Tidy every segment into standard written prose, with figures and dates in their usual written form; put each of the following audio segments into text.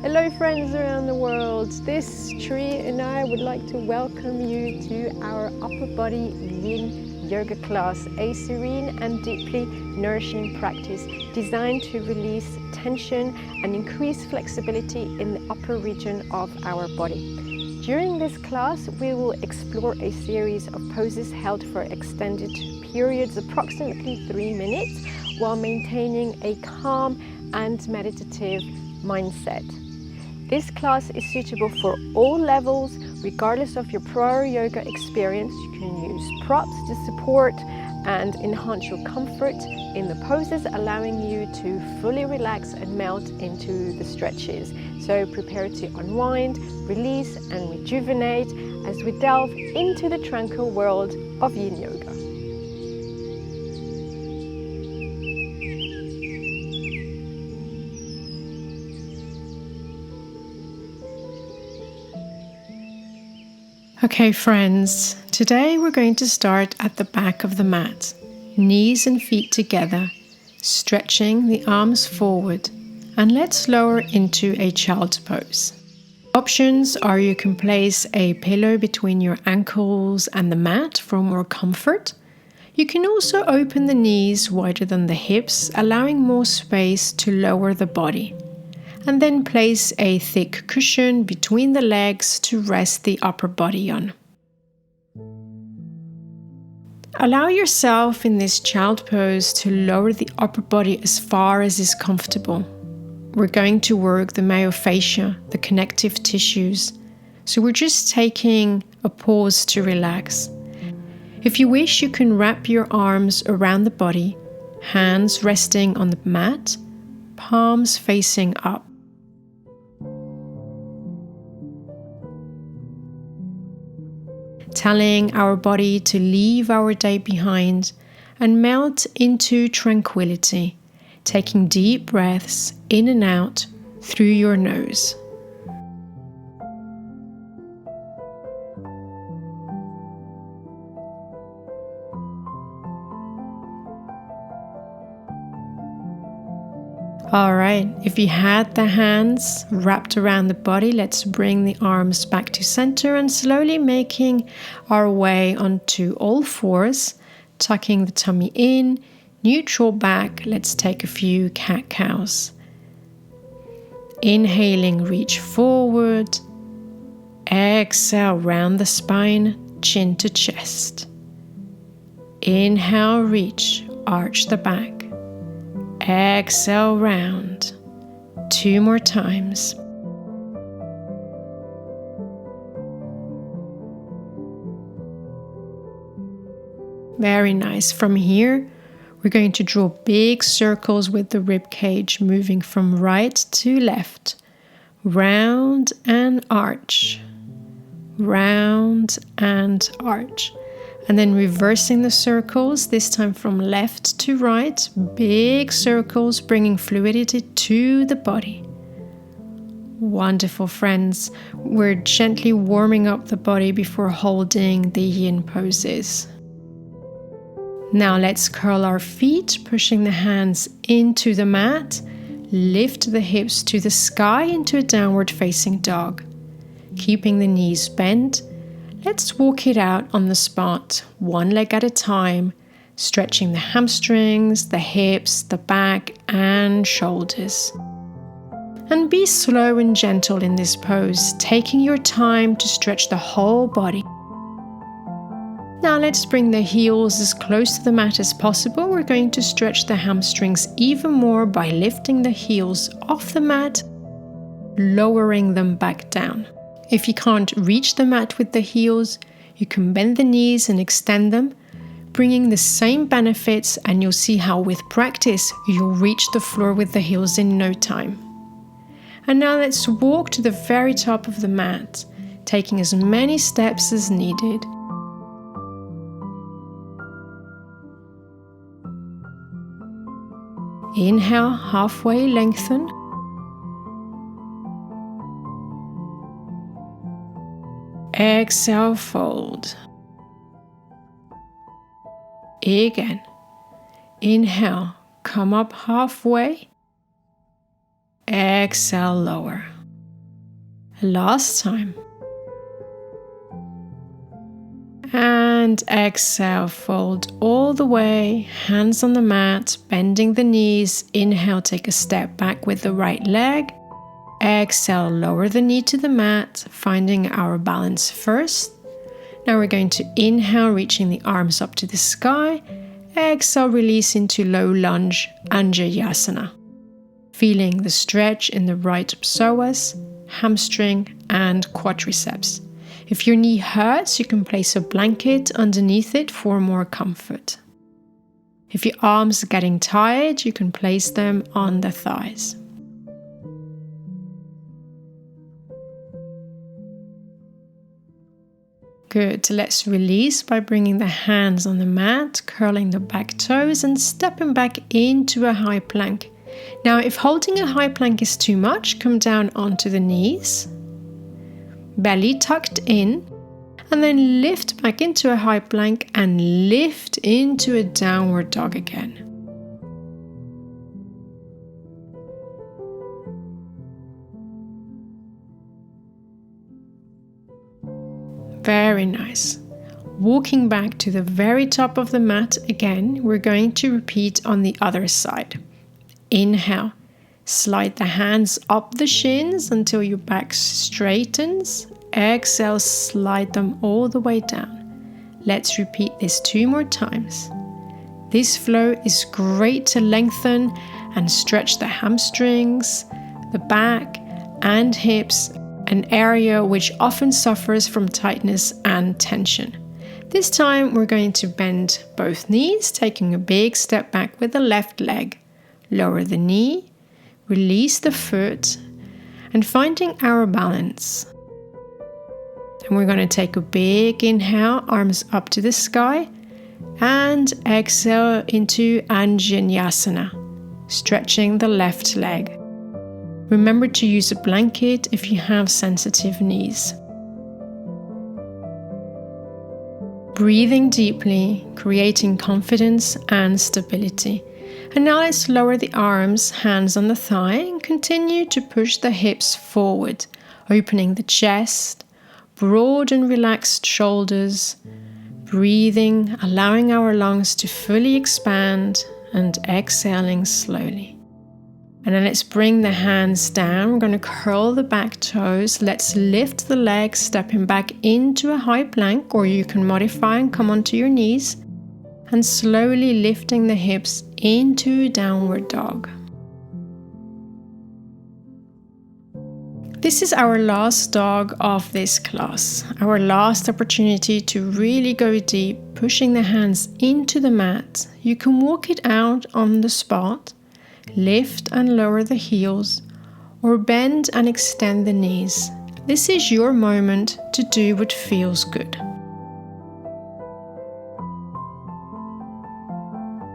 Hello friends around the world, this tree and I would like to welcome you to our upper body yin yoga class, a serene and deeply nourishing practice designed to release tension and increase flexibility in the upper region of our body. During this class we will explore a series of poses held for extended periods, approximately 3 minutes, while maintaining a calm and meditative mindset. This class is suitable for all levels, regardless of your prior yoga experience. You can use props to support and enhance your comfort in the poses, allowing you to fully relax and melt into the stretches. So prepare to unwind, release and rejuvenate as we delve into the tranquil world of yin yoga. Okay friends, today we're going to start at the back of the mat, knees and feet together, stretching the arms forward, and let's lower into a child's pose. Options are you can place a pillow between your ankles and the mat for more comfort. You can also open the knees wider than the hips, allowing more space to lower the body. And then place a thick cushion between the legs to rest the upper body on. Allow yourself in this child pose to lower the upper body as far as is comfortable. We're going to work the myofascia, the connective tissues, so we're just taking a pause to relax. If you wish, you can wrap your arms around the body, hands resting on the mat, palms facing up. Telling our body to leave our day behind and melt into tranquility, taking deep breaths in and out through your nose. Alright, if you had the hands wrapped around the body, let's bring the arms back to center and slowly making our way onto all fours, tucking the tummy in, neutral back. Let's take a few cat-cows. Inhaling, reach forward. Exhale, round the spine, chin to chest. Inhale, reach, arch the back. Exhale, round. 2 more times. Very nice. From here, we're going to draw big circles with the rib cage, moving from right to left. Round and arch. Round and arch. And then reversing the circles, this time from left to right, big circles, bringing fluidity to the body. Wonderful, friends. We're gently warming up the body before holding the yin poses. Now let's curl our feet, pushing the hands into the mat. Lift the hips to the sky into a downward facing dog. Keeping the knees bent. Let's walk it out on the spot, one leg at a time, stretching the hamstrings, the hips, the back, and shoulders. And be slow and gentle in this pose, taking your time to stretch the whole body. Now let's bring the heels as close to the mat as possible. We're going to stretch the hamstrings even more by lifting the heels off the mat, lowering them back down. If you can't reach the mat with the heels, you can bend the knees and extend them, bringing the same benefits, and you'll see how with practice you'll reach the floor with the heels in no time. And now let's walk to the very top of the mat, taking as many steps as needed. Inhale, halfway lengthen. Exhale, fold. Again. Inhale, come up halfway. Exhale, lower. Last time. And exhale, fold all the way, hands on the mat, bending the knees. Inhale, take a step back with the right leg. Exhale, lower the knee to the mat, finding our balance first. Now we're going to inhale, reaching the arms up to the sky. Exhale, release into low lunge, Anjayasana. Feeling the stretch in the right psoas, hamstring, and quadriceps. If your knee hurts, you can place a blanket underneath it for more comfort. If your arms are getting tired, you can place them on the thighs. Good. Let's release by bringing the hands on the mat, curling the back toes and stepping back into a high plank. Now, if holding a high plank is too much, come down onto the knees, belly tucked in, and then lift back into a high plank and lift into a downward dog again. Very nice. Walking back to the very top of the mat again, we're going to repeat on the other side. Inhale, slide the hands up the shins until your back straightens. Exhale, slide them all the way down. Let's repeat this 2 more times. This flow is great to lengthen and stretch the hamstrings, the back, and hips, an area which often suffers from tightness and tension. This time we're going to bend both knees, taking a big step back with the left leg. Lower the knee, release the foot, and finding our balance. And we're going to take a big inhale, arms up to the sky, and exhale into Anjayasana, stretching the left leg. Remember to use a blanket if you have sensitive knees. Breathing deeply, creating confidence and stability. And now let's lower the arms, hands on the thigh, and continue to push the hips forward, opening the chest, broad and relaxed shoulders, breathing, allowing our lungs to fully expand, and exhaling slowly. And then let's bring the hands down. We're going to curl the back toes. Let's lift the legs, stepping back into a high plank, or you can modify and come onto your knees, and slowly lifting the hips into downward dog. This is our last dog of this class, our last opportunity to really go deep, pushing the hands into the mat. You can walk it out on the spot, lift and lower the heels, or bend and extend the knees. This is your moment to do what feels good.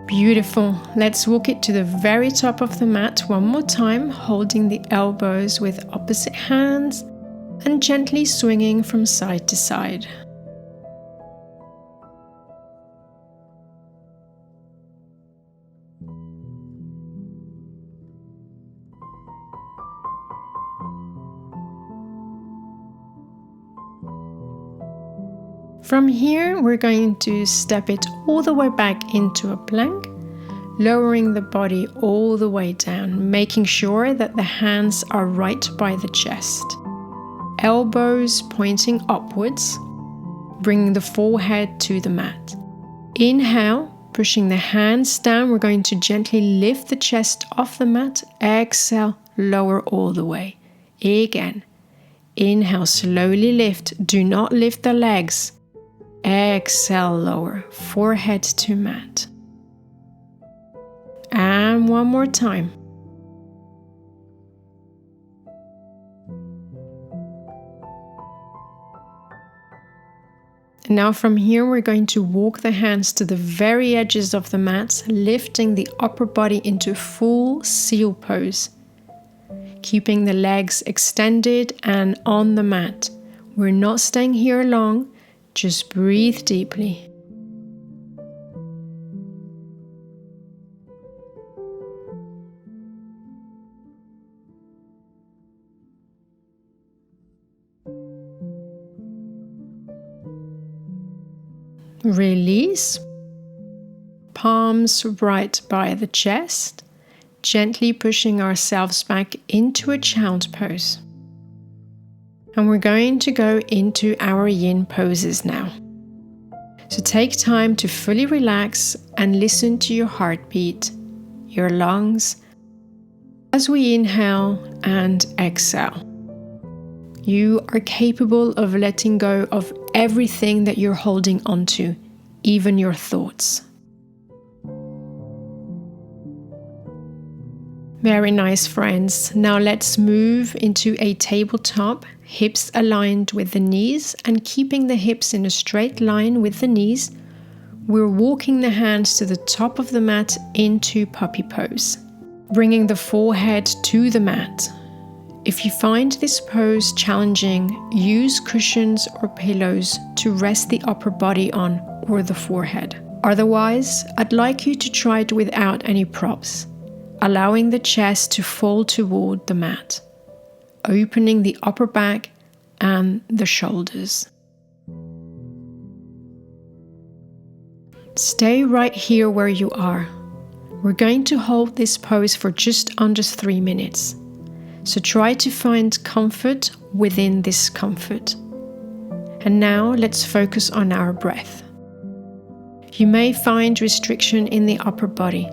Beautiful. Let's walk it to the very top of the mat one more time, holding the elbows with opposite hands and gently swinging from side to side. From here, we're going to step it all the way back into a plank, lowering the body all the way down, making sure that the hands are right by the chest. Elbows pointing upwards, bringing the forehead to the mat. Inhale, pushing the hands down, we're going to gently lift the chest off the mat. Exhale, lower all the way. Again. Inhale, slowly lift. Do not lift the legs. Exhale, lower, forehead to mat. And one more time. And now from here, we're going to walk the hands to the very edges of the mat, lifting the upper body into full seal pose. Keeping the legs extended and on the mat. We're not staying here long. Just breathe deeply. Release. Palms right by the chest, gently pushing ourselves back into a child pose. And we're going to go into our yin poses now. So take time to fully relax and listen to your heartbeat, your lungs, as we inhale and exhale. You are capable of letting go of everything that you're holding onto, even your thoughts. Very nice, friends. Now let's move into a tabletop, hips aligned with the knees and keeping the hips in a straight line with the knees. We're walking the hands to the top of the mat into puppy pose, bringing the forehead to the mat. If you find this pose challenging, use cushions or pillows to rest the upper body on or the forehead. Otherwise, I'd like you to try it without any props, allowing the chest to fall toward the mat, opening the upper back and the shoulders. Stay right here where you are. We're going to hold this pose for just under 3 minutes. So try to find comfort within this comfort. And now let's focus on our breath. You may find restriction in the upper body.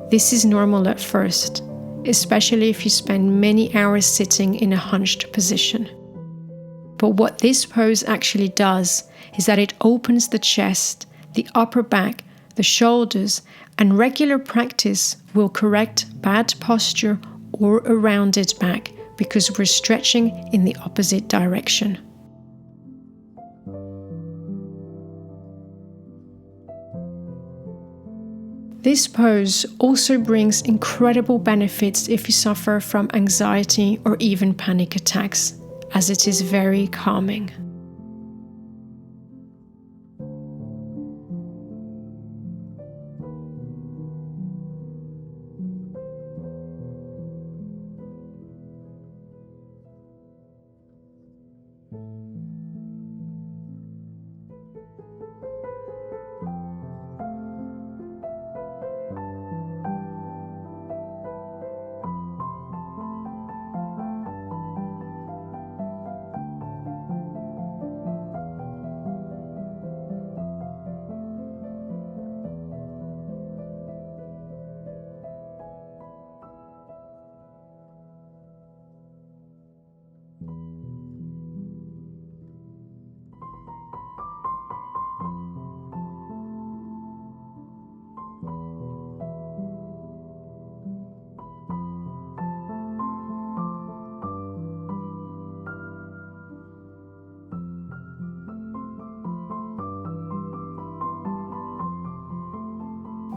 This is normal at first, especially if you spend many hours sitting in a hunched position. But what this pose actually does is that it opens the chest, the upper back, the shoulders, and regular practice will correct bad posture or a rounded back because we're stretching in the opposite direction. This pose also brings incredible benefits if you suffer from anxiety or even panic attacks, as it is very calming.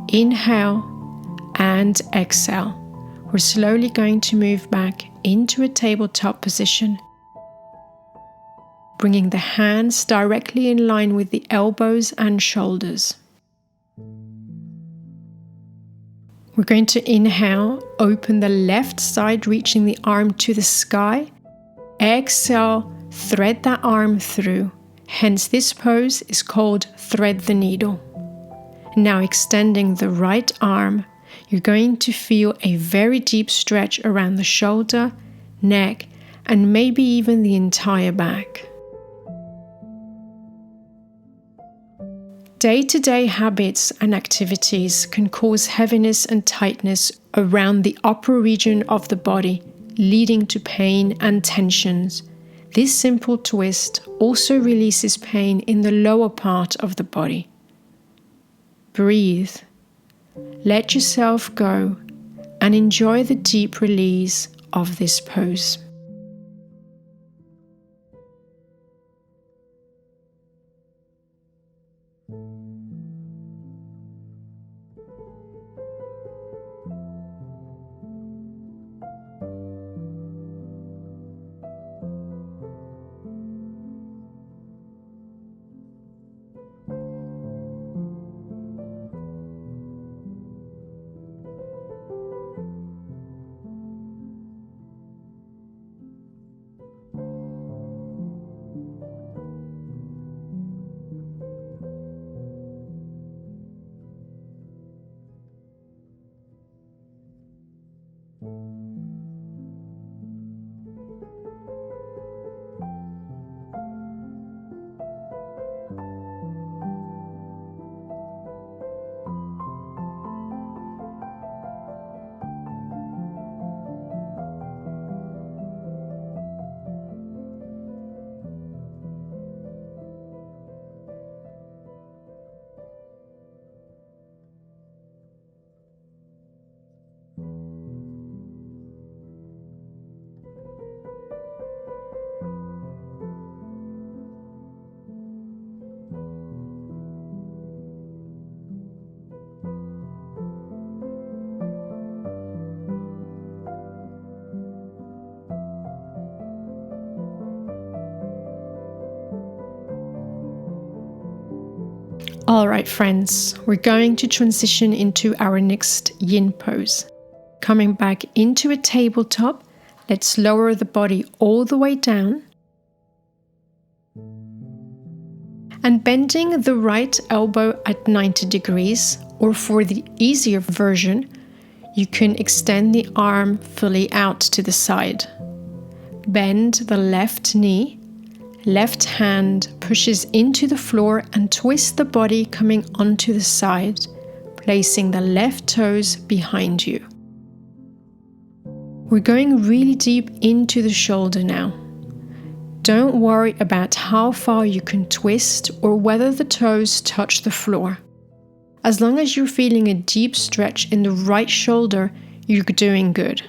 Inhale and exhale. We're slowly going to move back into a tabletop position, bringing the hands directly in line with the elbows and shoulders. We're going to inhale, open the left side, reaching the arm to the sky. Exhale, thread that arm through. Hence, this pose is called thread the needle. Now extending the right arm, you're going to feel a very deep stretch around the shoulder, neck, and maybe even the entire back. Day-to-day habits and activities can cause heaviness and tightness around the upper region of the body, leading to pain and tensions. This simple twist also releases pain in the lower part of the body. Breathe, let yourself go, and enjoy the deep release of this pose. All right, friends, we're going to transition into our next yin pose. Coming back into a tabletop, let's lower the body all the way down. And bending the right elbow at 90 degrees, or for the easier version, you can extend the arm fully out to the side. Bend the left knee, left hand pushes into the floor and twist the body coming onto the side, placing the left toes behind you. We're going really deep into the shoulder now. Don't worry about how far you can twist or whether the toes touch the floor. As long as you're feeling a deep stretch in the right shoulder, you're doing good.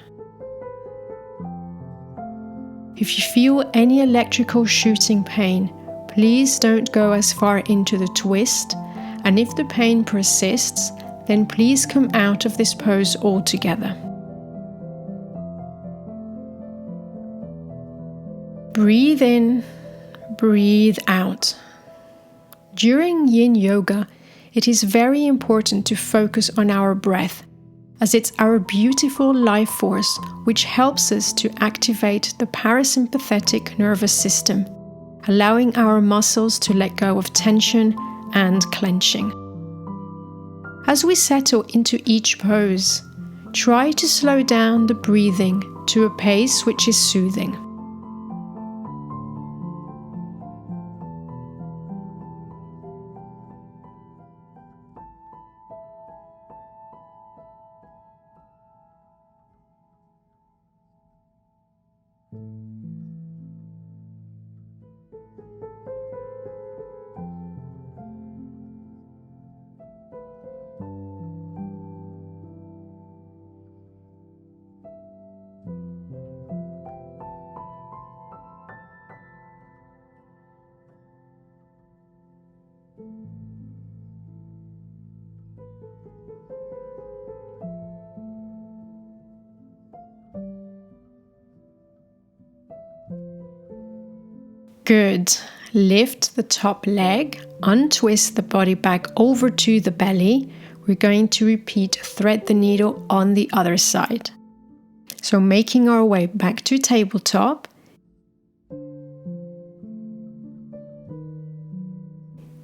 If you feel any electrical shooting pain, please don't go as far into the twist, and if the pain persists, then please come out of this pose altogether. Breathe in, breathe out. During yin yoga, it is very important to focus on our breath, as it's our beautiful life force which helps us to activate the parasympathetic nervous system, allowing our muscles to let go of tension and clenching. As we settle into each pose, try to slow down the breathing to a pace which is soothing. Good. Lift the top leg, untwist the body back over to the belly. We're going to repeat thread the needle on the other side. So making our way back to tabletop.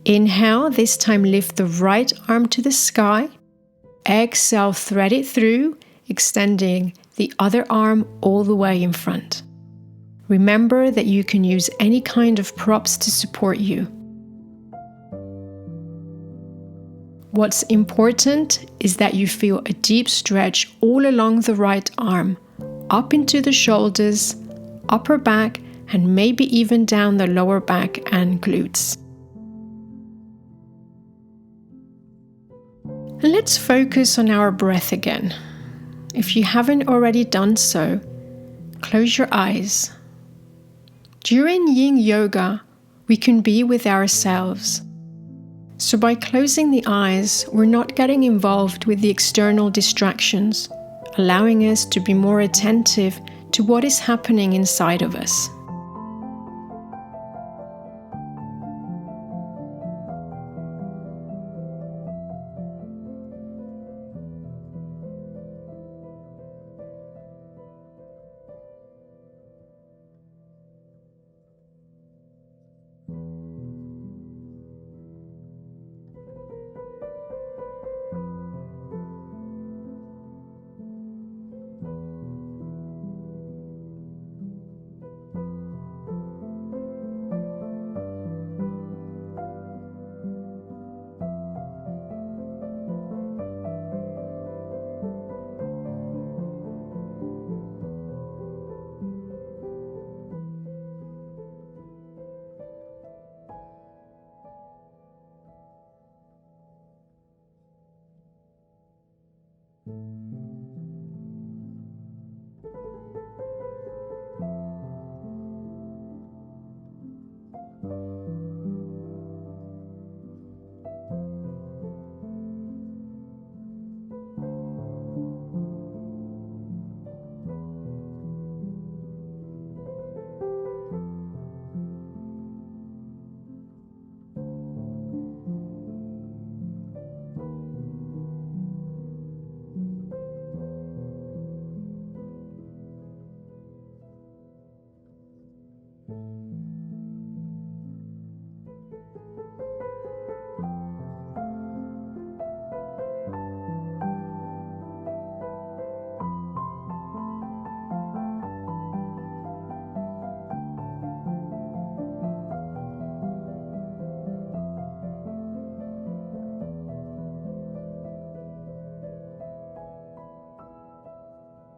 Inhale, this time lift the right arm to the sky. Exhale, thread it through, extending the other arm all the way in front. Remember that you can use any kind of props to support you. What's important is that you feel a deep stretch all along the right arm, up into the shoulders, upper back, and maybe even down the lower back and glutes. And let's focus on our breath again. If you haven't already done so, close your eyes. During yin yoga, we can be with ourselves. So by closing the eyes, we're not getting involved with the external distractions, allowing us to be more attentive to what is happening inside of us.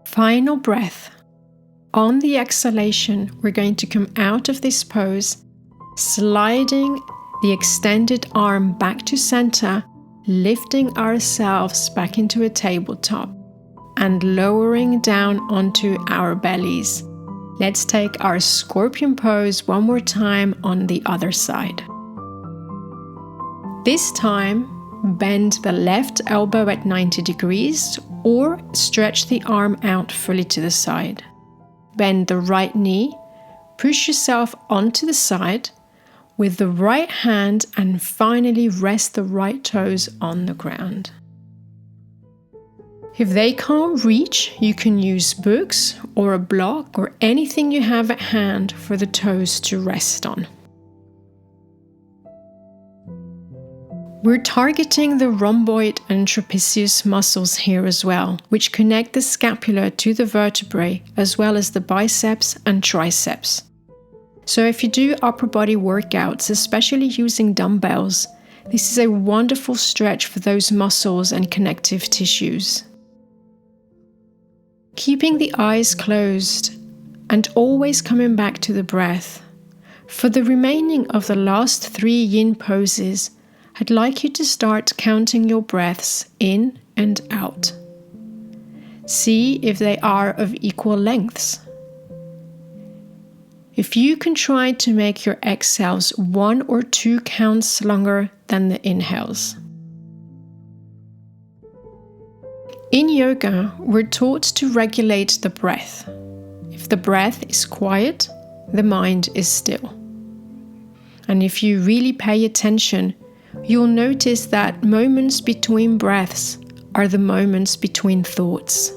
Final breath. On the exhalation, we're going to come out of this pose, sliding the extended arm back to center, lifting ourselves back into a tabletop, and lowering down onto our bellies. Let's take our scorpion pose one more time on the other side. This time, bend the left elbow at 90 degrees or stretch the arm out fully to the side. Bend the right knee, push yourself onto the side with the right hand, and finally rest the right toes on the ground. If they can't reach, you can use books or a block or anything you have at hand for the toes to rest on. We're targeting the rhomboid and trapezius muscles here as well, which connect the scapula to the vertebrae as well as the biceps and triceps. So if you do upper body workouts, especially using dumbbells, this is a wonderful stretch for those muscles and connective tissues. Keeping the eyes closed and always coming back to the breath. For the remaining of the last 3 yin poses, I'd like you to start counting your breaths in and out. See if they are of equal lengths. If you can try to make your exhales 1 or 2 counts longer than the inhales. In yoga, we're taught to regulate the breath. If the breath is quiet, the mind is still. And if you really pay attention, you'll notice that moments between breaths are the moments between thoughts.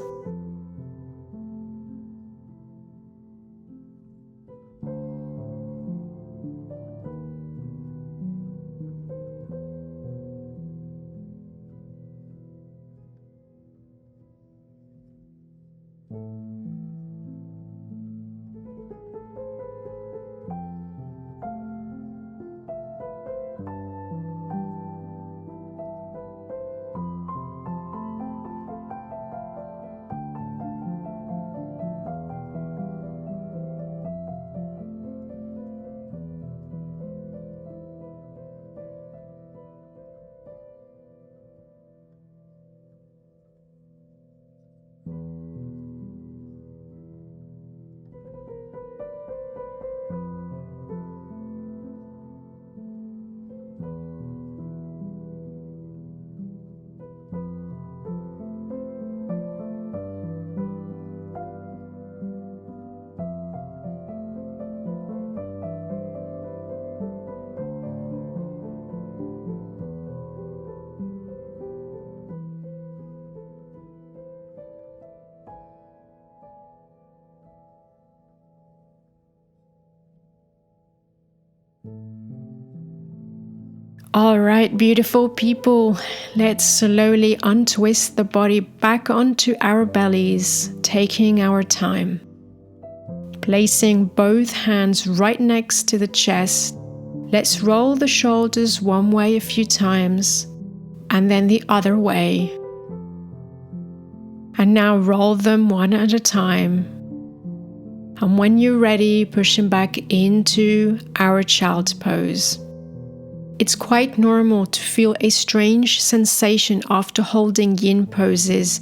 All right, beautiful people, let's slowly untwist the body back onto our bellies, taking our time. Placing both hands right next to the chest, let's roll the shoulders one way a few times, and then the other way. And now roll them one at a time. And when you're ready, push them back into our child's pose. It's quite normal to feel a strange sensation after holding yin poses.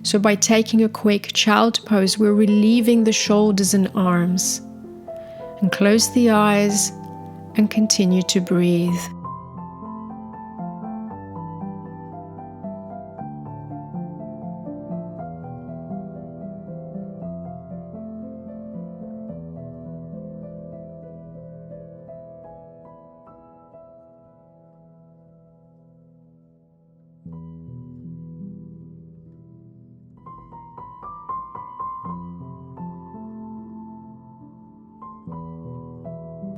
So by taking a quick child pose, we're relieving the shoulders and arms. And close the eyes and continue to breathe.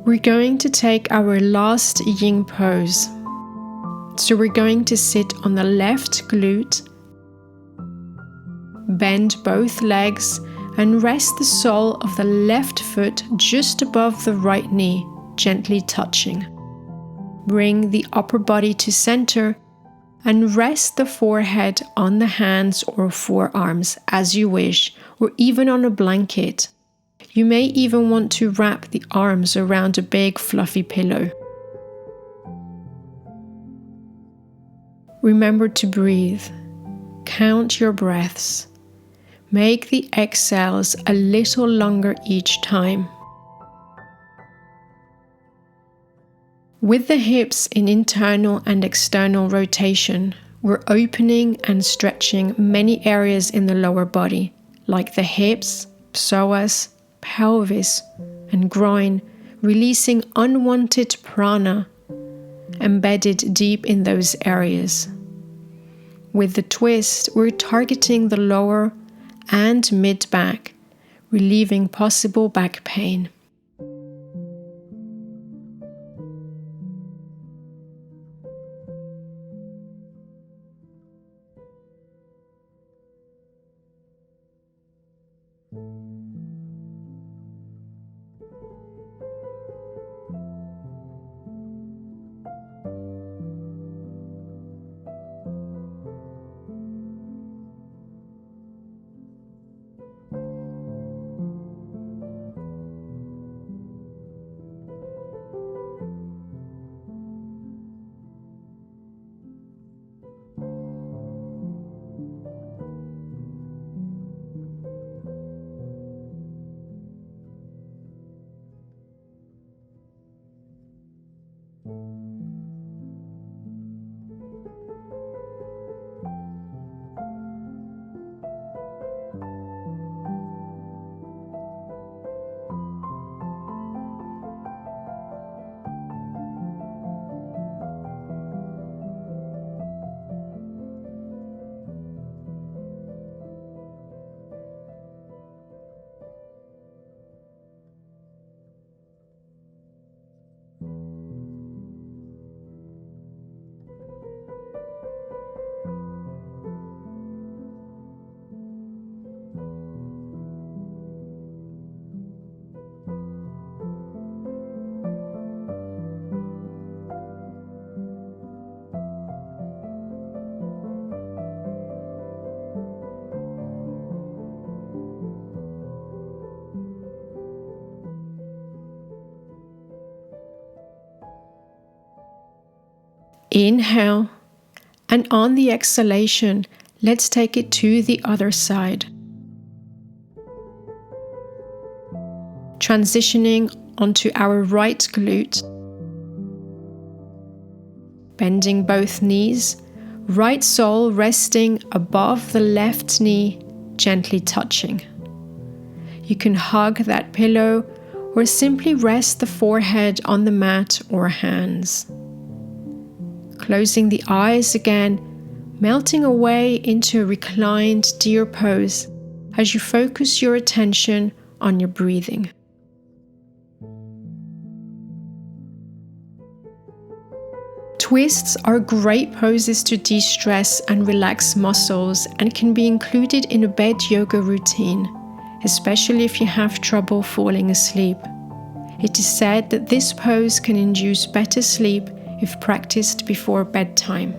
We're going to take our last yin pose. So we're going to sit on the left glute, bend both legs, and rest the sole of the left foot just above the right knee, gently touching. Bring the upper body to center and rest the forehead on the hands or forearms as you wish, or even on a blanket. You may even want to wrap the arms around a big fluffy pillow. Remember to breathe. Count your breaths. Make the exhales a little longer each time. With the hips in internal and external rotation, we're opening and stretching many areas in the lower body, like the hips, psoas, pelvis, and groin, releasing unwanted prana embedded deep in those areas. With the twist, we're targeting the lower and mid-back, relieving possible back pain. Inhale, and on the exhalation, let's take it to the other side. Transitioning onto our right glute. Bending both knees, right sole resting above the left knee, gently touching. You can hug that pillow or simply rest the forehead on the mat or hands. Closing the eyes again, melting away into a reclined deer pose as you focus your attention on your breathing. Twists are great poses to de-stress and relax muscles and can be included in a bed yoga routine, especially if you have trouble falling asleep. It is said that this pose can induce better sleep if practiced before bedtime.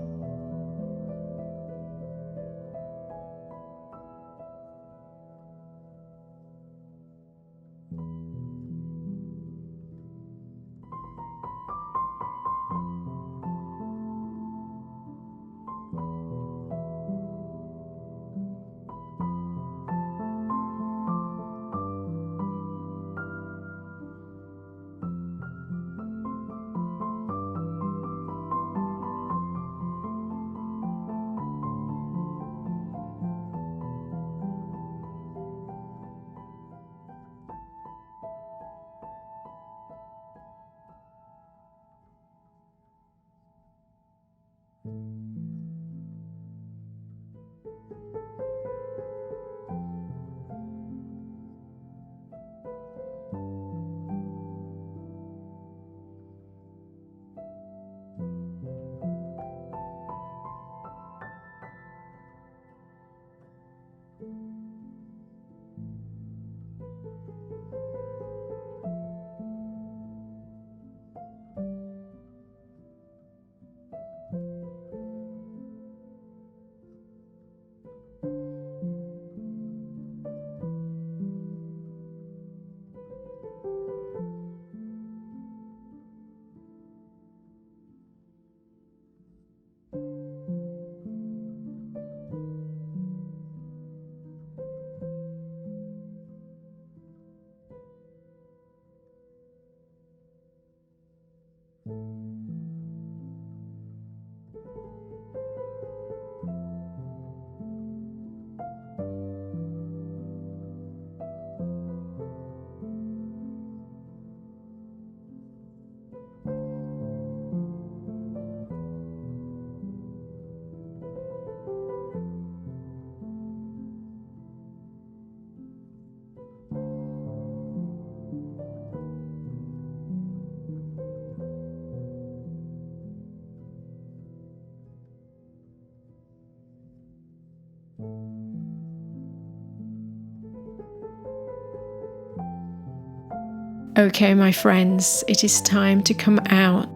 Okay, my friends, it is time to come out.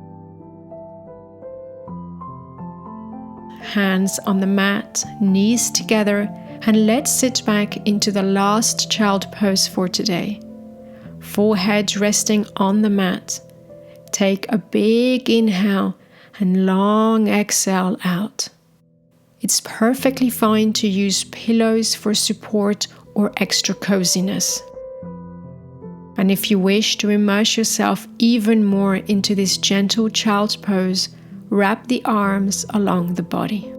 Hands on the mat, knees together, and let's sit back into the last child pose for today. Forehead resting on the mat. Take a big inhale and long exhale out. It's perfectly fine to use pillows for support or extra coziness. And if you wish to immerse yourself even more into this gentle child's pose, wrap the arms along the body.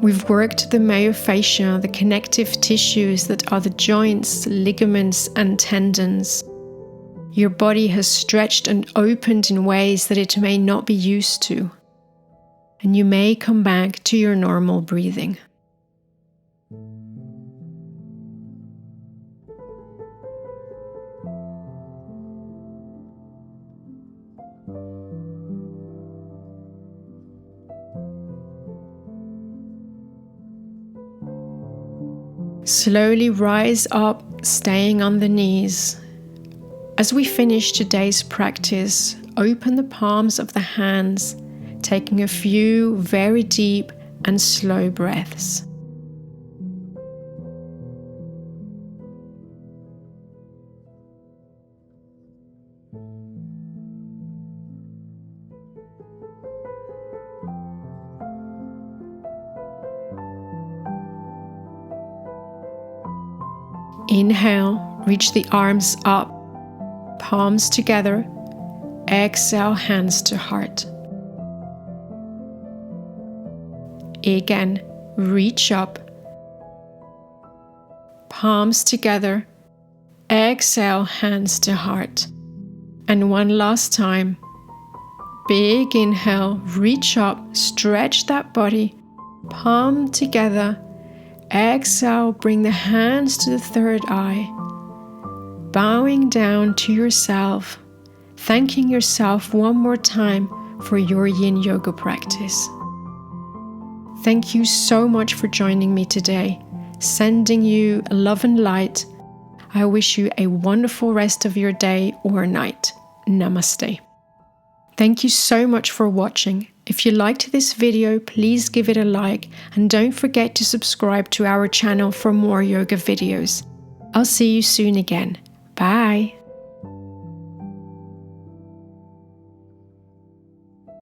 We've worked the myofascia, the connective tissues that are the joints, ligaments, and tendons. Your body has stretched and opened in ways that it may not be used to. And you may come back to your normal breathing. Slowly rise up, staying on the knees. As we finish today's practice, open the palms of the hands, taking a few very deep and slow breaths. Inhale, reach the arms up, palms together. Exhale, hands to heart. Again, reach up, palms together. Exhale, hands to heart. And one last time. Big inhale, reach up, stretch that body, palm together. Exhale, bring the hands to the third eye, bowing down to yourself, thanking yourself one more time for your yin yoga practice. Thank you so much for joining me today, sending you love and light. I wish you a wonderful rest of your day or night. Namaste. Thank you so much for watching. If you liked this video, please give it a like and don't forget to subscribe to our channel for more yoga videos. I'll see you soon again. Bye.